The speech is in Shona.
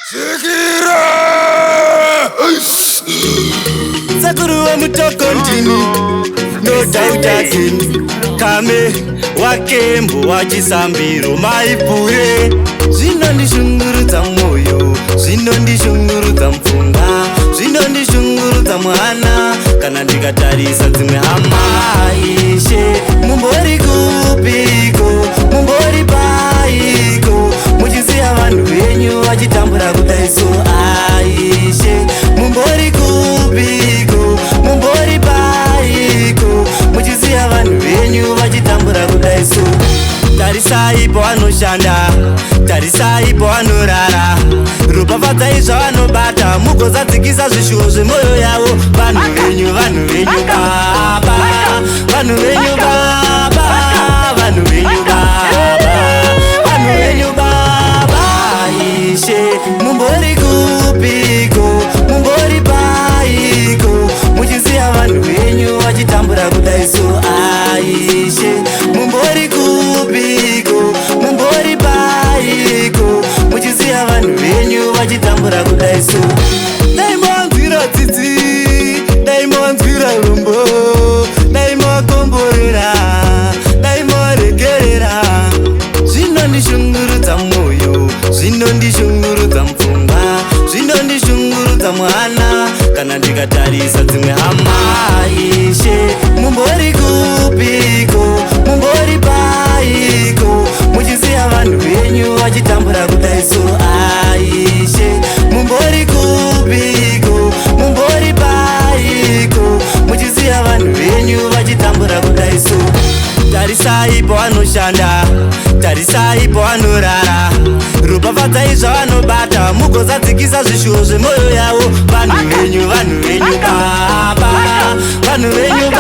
Shikira Sakuru wa mutokondini no doubt again. Kame wakembo wachisambiro maipure. Zvinondishungurudza moyo, zvinondishungurudza mupfungwa, zvinondishungurudza mwana kana ndikatarisa dzimwe hama. Ishe mumbori kupiko, mumbori paiko, muchisiya vanhu venyu vachitambura kudai so. Aishe mumbori kupiko, mumbori paiko, muchisiya vanhu venyu vachitambura kudai so. Tarisai pavanoshanda, tarisai pavanorara, ropafadzai zvavanobata, mugozadzikisa zvishuwo zvemwoyo yavo. Vanhu venyu, vanhu venyu baba, vanhu venyu baba, vanhu venyu baba, vanhu venyu baba. Ishe mumbori kupiko, mumbori paiko, muchisiya vanhu venyu vachitambura kudai so. Aishe mumbori kupiko, mumbori paiko, muchisiya vanhu venyu vachitambura kudai so. Dai mavanzwira tsitsi, dai mavanzwira rumbo, dai mavakomborera, dai mavaregerera. Zvinondishungurudza moyo, zvinondishungurudza mupfungwa, zvinondishungurudza mwana kana ndikatarisa dzimwe hama. Ishe mumbori kupiko, mumbori paiko, muchisiya vanhu venyu vachitambura kudai so. Aishe mumbori kupiko, mumbori paiko, muchisiya vanhu venyu vachitambura kudai so. Tarisai pavanoshanda, tarisai pavanorara, ropafadzai zvavanobata, mugozadzikisa zvishuwo zvemwoyo yavo. Vanhu venyu, vanhu venyu baba, vanhu venyu